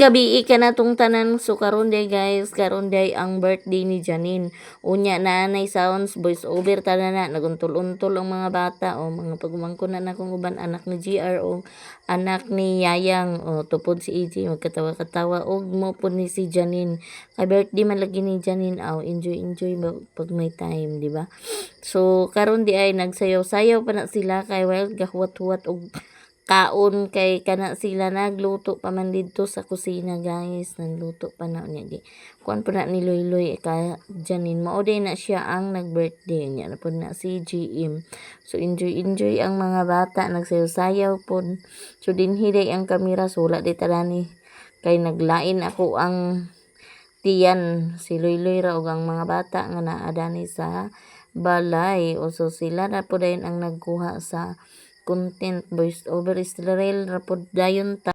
gabi ka na tong tanan. So karon day guys, karon day ang birthday ni Janine. Unya nanay sounds voice over tanan na naguntol-untol ang mga bata o mga pagumangkon na akong uban anak ni GR o anak ni Yayang o tupod si EJ magkatawa-katawa og mo pud ni si Janine. Kay birthday man lagi ni Janine aw enjoy pag may time, di ba? So karon di ay nagsayaw-sayaw pa na sila kay wild gahuwat-huwat og kaon kay kana sila nagluto pa man didto sa kusina guys, nagluto pa na niya di kuan pa na ni Loy ka Janine mao day na siya ang nag-birthday niya na pud na si GM. So enjoy ang mga bata nagsayaw-sayaw pud. So dinhi day ang kamera so wala day talani kay naglain ako ang tiyan si Loy ra ug ang mga bata nga naa dani sa balay o so sila na pud ang nagkuha sa content voice over Israel rapod dayon ta.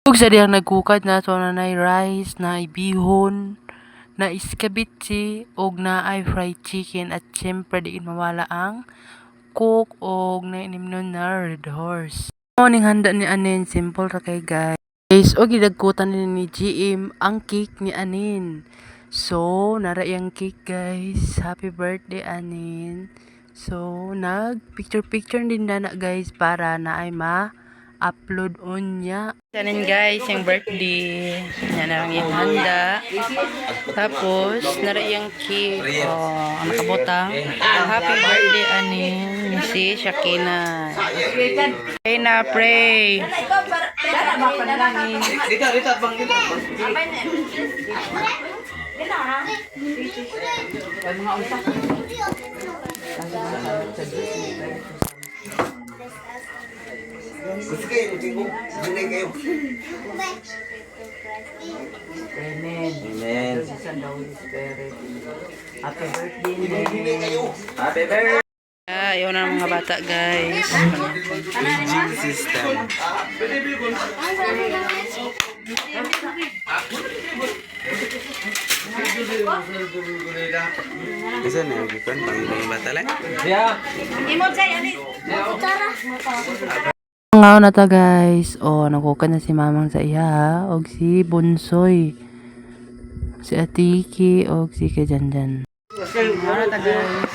Ug sa diyang nagkukad na so na rice, na bihon, na iskabitsi, og na ay fried chicken at syempre diin mawala ang cook og na inimnon na Red Horse. Ning handa ni Anin simple ra kay guys. Og gidagkutan ni GM ang cake ni Anin. So nara yang cake guys. Happy birthday Anin. So nag picture din na guys para na ay upload on niya. Anin guys, yung birthday. Yan na lang yung handa. Tapos, nara yung cake. Oh, nakabotang. Happy birthday, Anin. Si Shakina. Shakina, pray. Dito, bang dito. Gusto kayo, binay kayo. Amen. Amen. Happy birthday, Binay kayo. Happy birthday. Ayaw na ng mga bata guys. Aging system. Kasi na yung gikon, pang bata lang. Ngaw na ta guys. Oh, nakukan na si mamang sa iya og si Bunsoy. Si Atiki og si Kajanjan. Ngaw na ta guys.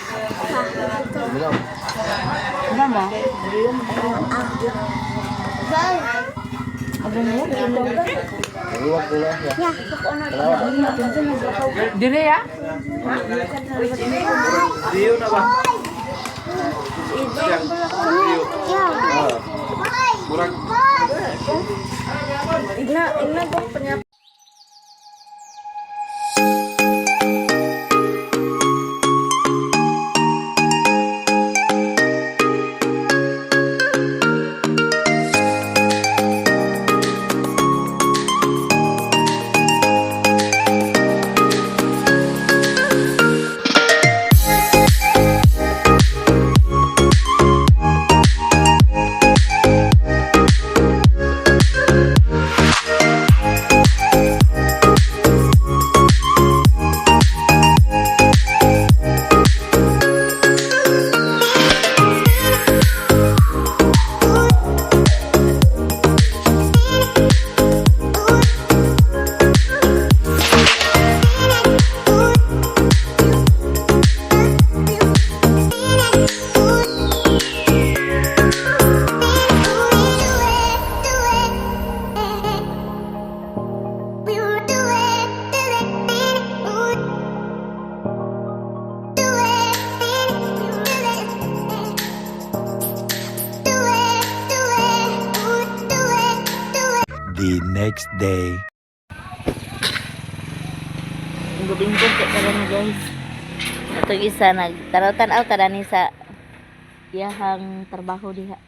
Mama. Dire ya? Rio na ba? Kurang. Igna ko panya. The next day. Inggo-inggo ka na guys. Ato isa nagtanaw-tanaw tadani sa iyahang trabaho diha.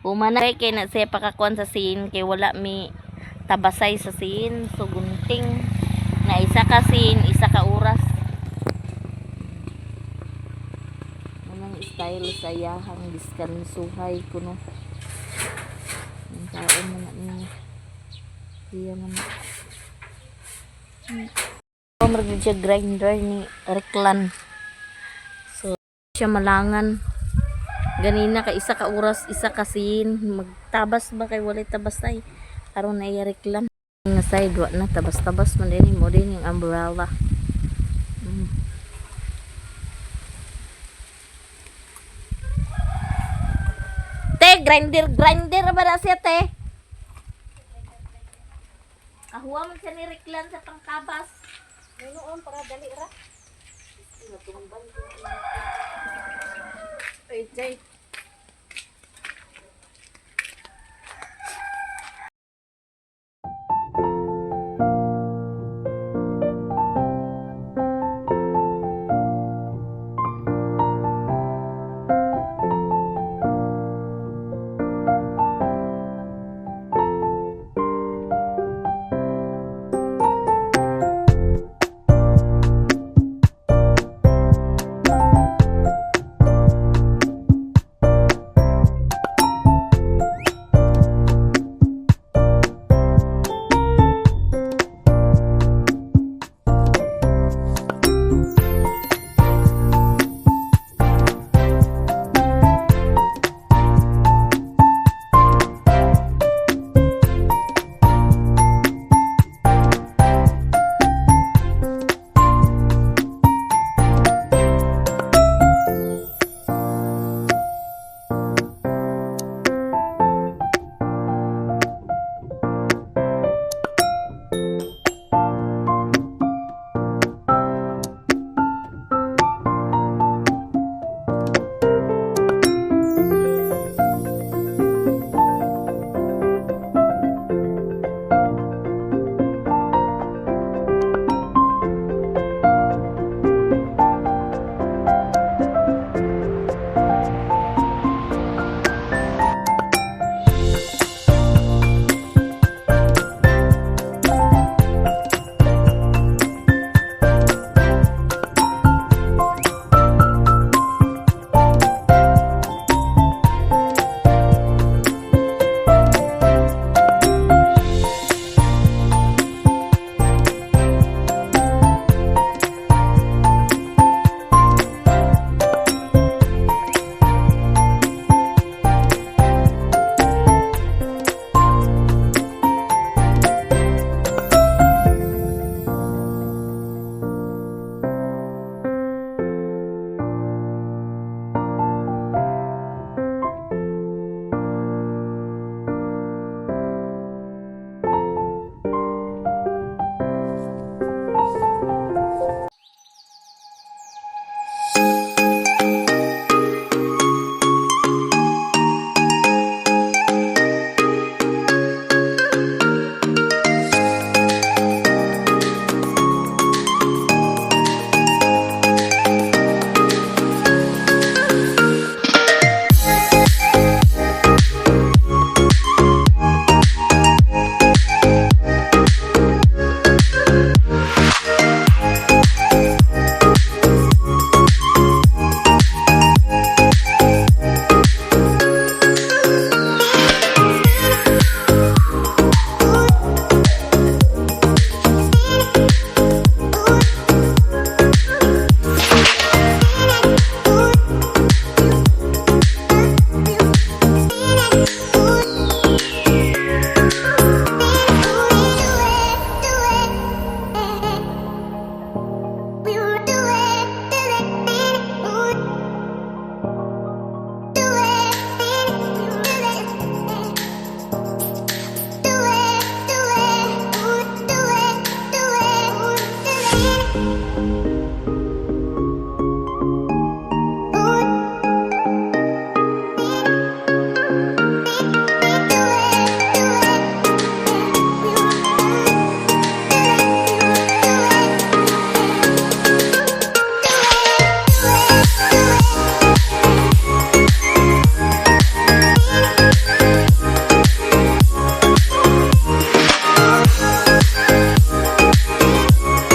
Umana kay na siya pakakuan sa scene kay wala mi tabasay sa scene so gunting na isa ka scene, isa ka oras. Anong style sa iyahang diskansuhay kuno. Ang taon man niya. Iya man. maragid siya grinder ni Reklan. So, siya malangan. Ganina ka isa ka oras, isa ka sin. Magtabas ba kay walay tabas tay. Aron na iya Reklan. Nga side wa na tabas-tabas man din mo din yung umbrella. Te, grinder ba na siya, te? Kahuwa man siya ni Reklan sa pangtabas. Noon, para dali ra. Ay, Jay.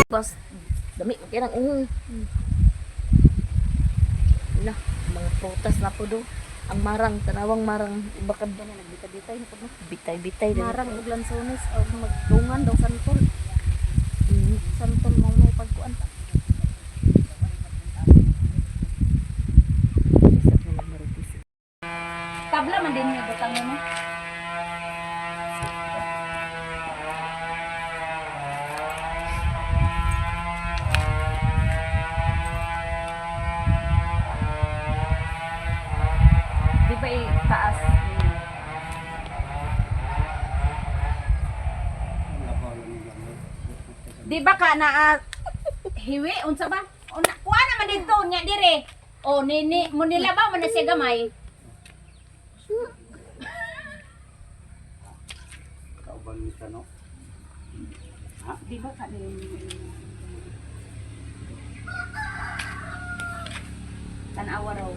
Pas dami kinang na mga prutas na po do. Ang marang, tanawang marang, bakad ba na nagbitay-bitay na po no? Bitay-bitay din. Marang ug lansones o magdungan daw santol. Santol mo may pag Di ba ka na hiwi unsa ba? Una kuha naman dito nya dire. O nini mo nila ba man na siya gamay? Kauban ni kano. Di ba ka tanawa raw.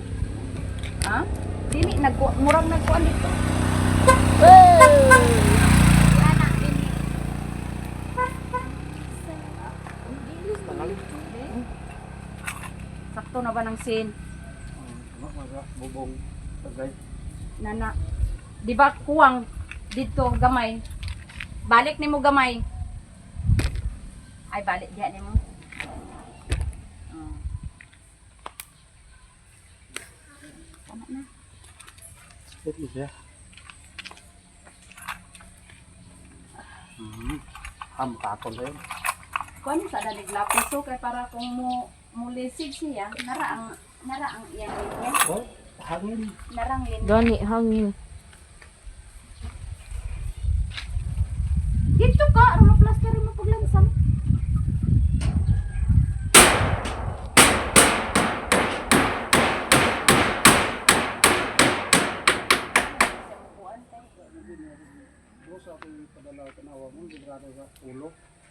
Ha? Dili murang nagkuan dito. Ana dili. Sakto na ba ng sin? Bubong tagay. Nana. Di ba kuwang dito gamay? Balik nimo gamay. Ay balik diha nimo. Tama na. Ito siya. Ham kakon rin. Kuan sa dalig lapiso kay para kung mulisig siya, nara ang iyang linya. Oh, hangin. Narang linya. Gani hangin. Dito ka, rama plaster mo paglansam.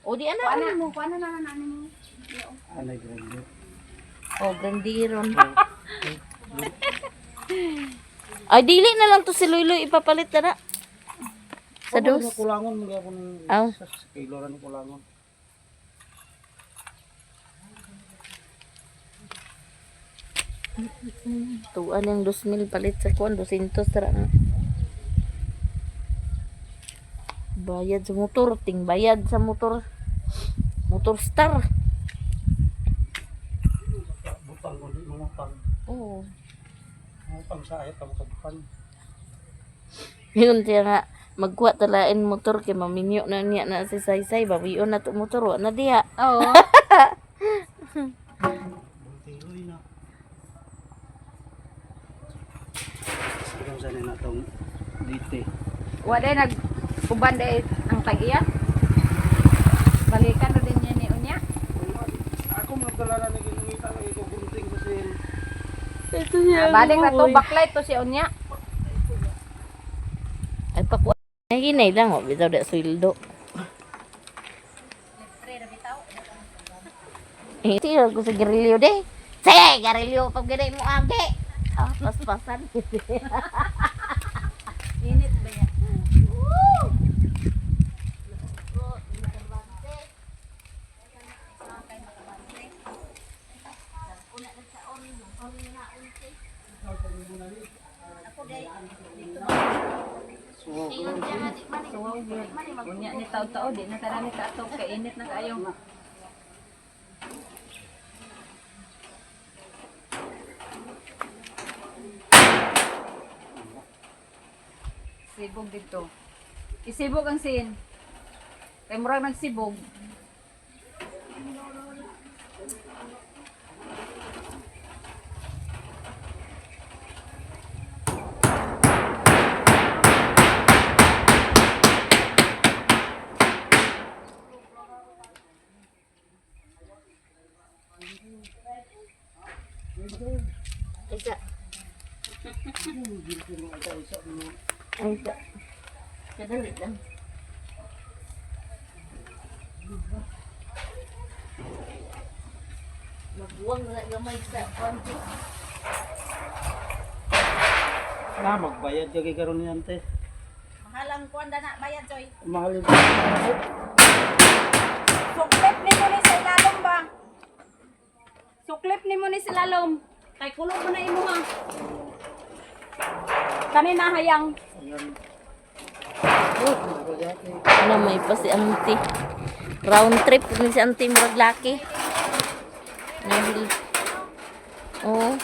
O di ana. Kuan na mo. Anay grande. O grandiron. Ay dili na lang to si Luloy ipapalit na. Sa dos. Kulangon mo gyapon Aw. sa kilo ran kulangon. Tuan yung 2,000 palit sa kuan 200 tara na. Bayad sa motor, ting bayad sa motor. Motor Star. Butang ko di mga pang Oo. mga pang sa ayat ang kabukan. Yun siya nga magkuha talain motor kay maminyo na niya na si Saysay bawion na to motor wa na diha. Oo. Tiroy na. Sigam sa na tong dite. Wala nag uban day ang tagiya. Balikan na din niya ni unya. Ako magdala na ginungita na iko gunting kasi Ito siya. Balik na to backlight to si unya. Ay pakuha. Ay hinay lang o bitaw da sweldo. Eh, tiyo ko sa garilyo de. Sige, garilyo pag ganay mo agi. Ah, paspasan. Init ba yan? Unya ni tao-tao di na tanani ka to kay init na kayo. Sibog dito. Isibog ang sin. Kay murag nagsibog. Isa. Ay, isa. Kadali lang. Magbuwang na gamay sa konti. na magbayad kay karon niyan te. Mahalang kuan na bayad joy. Mahal ito. Suklip ni mo ni sa ilalom ba? Suklip ni mo ni sa ilalom. Kay kulog mo na imo ha. Kanina hayang. Ano may pa si auntie. Round trip ni si auntie murag laki. Nabil. Oh.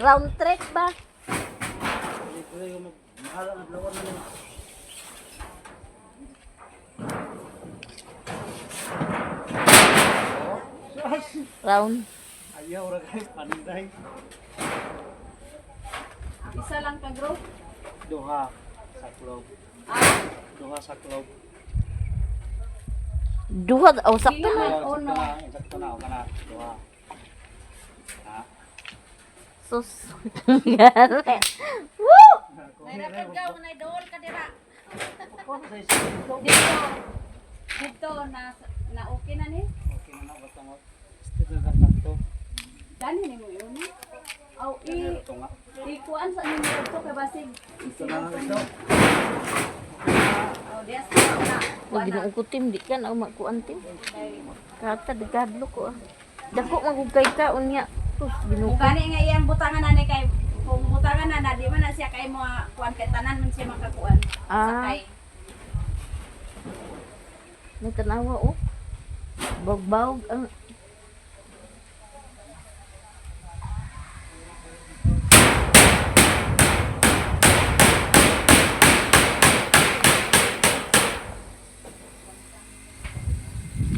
Round trip ba? Mahal ang adlawan na. Round. Ayaw ra kay panday. Isa lang ka bro. Duha sa club. Duha sa club. Duha, oh, sakto Dili na. man uno. Sakto na, kana. Duha. Sus. Gari. Woo! Nairapagaw na idol ka dira. Kung sa isa dito. Dito na okay na ni. Okay na basta mo. Stick na kanto. Dani ni mo yun. Aw Ito nga. ikuan sa nimo to kay basig Ito na ito. aw dias na. Wag ginoong ko tim, di ka na makuan tim. Kata degadlo ko ah. Dako magugay ka unya. Sus, Kung ginoo. gani nga iyang butangan na ni kay kung butangan na di man na siya kay mo kuan kay tanan man siya makakuan. Ah. Sakay. May tanawa oh. Bagbawg ang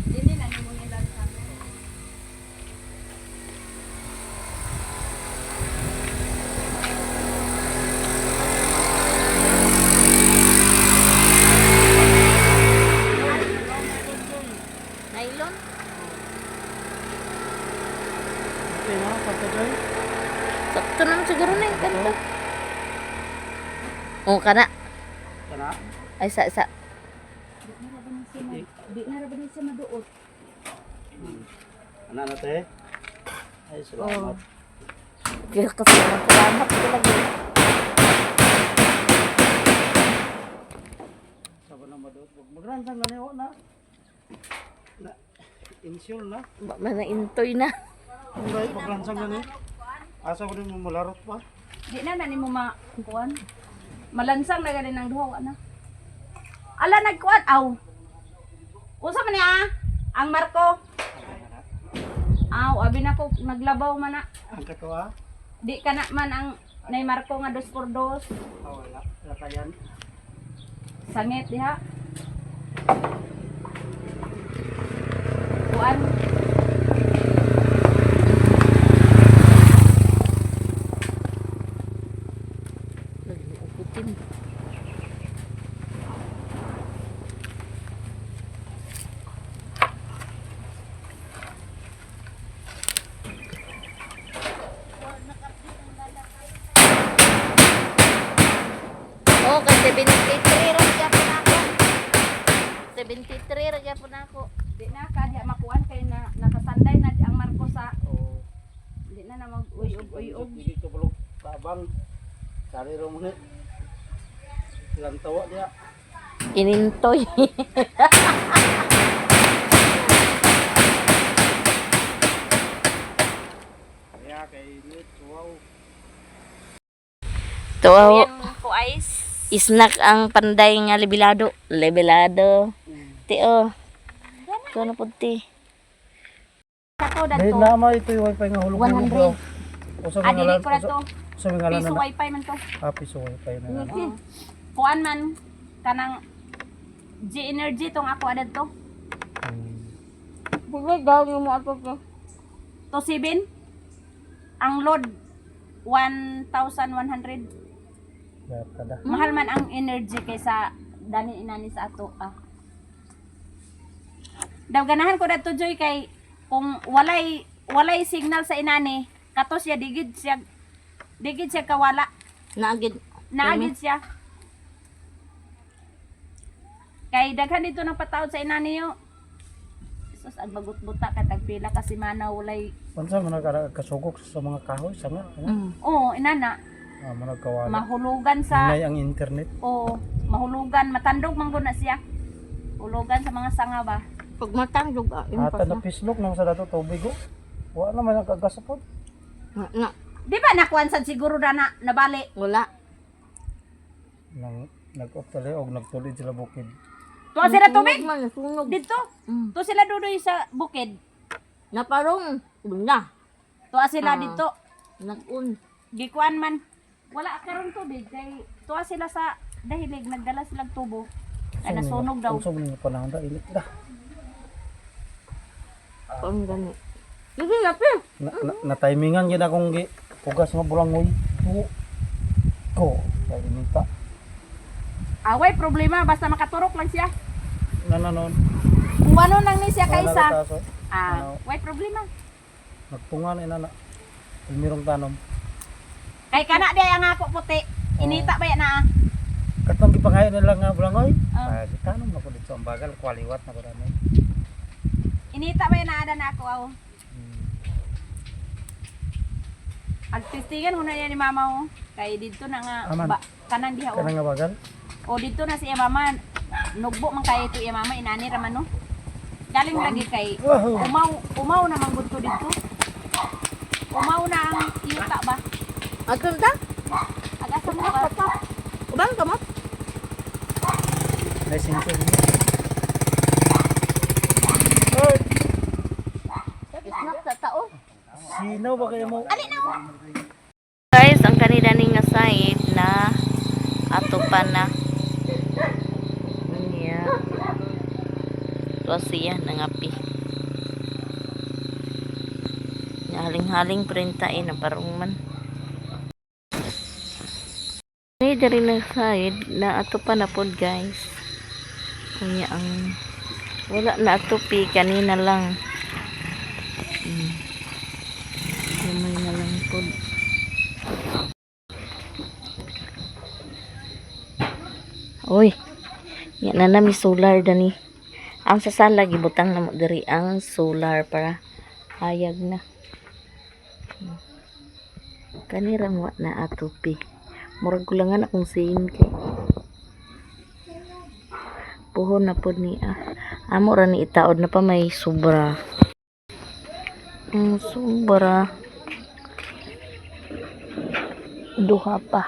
Dili na nimo nilang sa. nylon. Okay na, pagkajoy. Sakto naman siguro na yung kanta. Oh, kana. Kana. Ay, sa. Di na ra ba ni siya maduot. Ana na te. Ay, salamat. Kaya kasi salamat ko lagi. Sabi na madot. Magransang na niyo na. Na. Insure na. Ba man na intoy na. Right, magransang na niyo. Asa ko din mo malarot pa. Di na nimo makuan. Malansang na gani nang duha na. Ala nagkuan aw. Usa man niya ang Marco. Aw, abi na ko naglabaw man na. Ang katuwa. Di ka na man ang nay Marco nga 2x2. Wala. Wala tayan. Sangit diha. Kuan. Uputin. Oh, kay 73 ra gyapon ako. 73 ra gyapon ako. Di na ka diha makuan kay na nakasanday na di ang Marco sa Oo. di na na mag-uyog-uyog. Hindi ko bulog tabang. Sari ro mo ni. Ilang tawa dia. Inintoy. Kaya kay Lit, wow. Tuwa Yang ko ice. snack ang panday nga lebilado. Lebilado. Ti oh. Kuno puti. Ako Dahil dato. nama ito yung wifi nga hulog 100. Usa Ah, dili ko na to. Usa nga ngalan Piso na. wifi man to. Piso wifi na. Kuan man kanang G Energy tong ako adad to. Pugay daw mo ato ko. To 7. Ang load 1,100. Ya kada. Mahal man ang energy kaysa dani inani sa ato ah. Daw ganahan ko dadto Joy kay kung walay signal sa inani kato siya digid siya kawala Naagid. naagid siya. Kay daghan dito ng patawad sa inani yo. Sus ag magut-buta ka tagpila kasi mana walay. Unsa man kasugok sa mga kahoy sanga? Oo, inana Man nagkawala. mahulugan sa Hinay ang internet. mahulugan matandog man gud na siya. Hulugan sa mga sanga ba. Pag matangjog Ata na pislok nang sa dato tubig oh. Wa naman ang kagasapod. na Di ba nakuan sad siguro na nabali? wala. Nang nag-off tali og nagtulid sila bukid. Tuwa sila tubig Man sunog. dito. Mm. Tuwa sila dudoy sa bukid. Naparong una. Tuwa sila Ah. dito. Nag-un. Gikuan man. Wala karon tubig kay tuwa sila sa dahilig nagdala silang tubo. Ay nasunog daw. Unsa man yung panahon da ilit da. Pang gani. Sige na pe. Na timingan gid akong gi pugas nga bulangoy. Ko. Kay minta. Away problema basta makaturok lang siya. nananon. Kung ano nang ni siya Wala kaysa. taso. Why problema? Nagpungan ina na. Ilmirong tanom. Kay kana di ang ako puti. Inita ba yan na? Katong gipangayo nila nga bulangoy. Oh. Tanom na ko dito ang bagal kwaliwat na ko dami. Inita ba yan na ada na ako aw. Agtistingan huna yan ni mama mo. Kay dito na nga Aman. kanan diha o. Kana nga bagal. O dito na si mama. Nugbo man kay ito iya mama inani ra man no. Galing lagi kay umaw na man gud ko dito. Umaw na ang yuta ba? Agam ta? Agasa mo ba? Ubang kamot? May sinto. Isnak sa tao. Sino ba kayo mo? Guys, ang kanina ning nga side na atupan na. Niya. So siya nangapi. Haling-haling printain na parang man. May dari na side na atupan na pod guys. Kunya ang wala na atupi kanina lang. Gamay na lang pod. Oy. Yan na nami solar dani. Ang sasala gibutang na mo diri ang solar para hayag na. Kanirang wa na atupi. Murag kulangan akong siin kay. Puhon na pod ni amo ra ni itaod na pa may sobra. Sobra. Duha pa.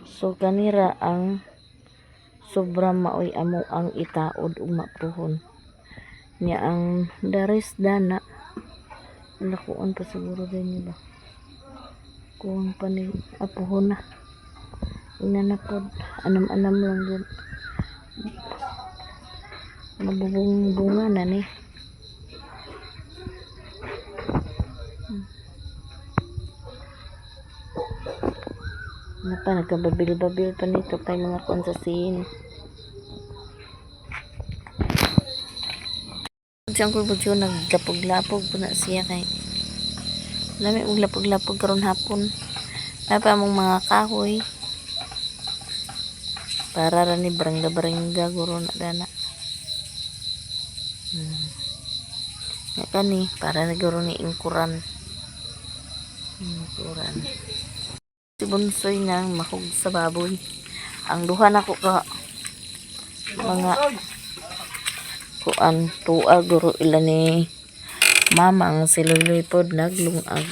So kanira ang sobra maoy amo ang itaod ug mapuhon. Nya ang dares dana lakuan pa siguro din ba. Kung pa ni apuhon na. Ina na pod anam-anam lang din. Nabubong bunga na ni. Napa nagkababil-babil pa nito kay mga konsasin. Diyan ko budyo naglapog-lapog po na siya kay lami og lapog-lapog karon hapon. Napa mong mga kahoy. Para ra ni barangga-barangga guro na dana. Ya kani para na guro ni ingkuran. Ingkuran. Si bunsoy nga mahog sa baboy. Ang duha na ko ka mga kuan tuag guro ila ni mama ang siluloy pod naglungag.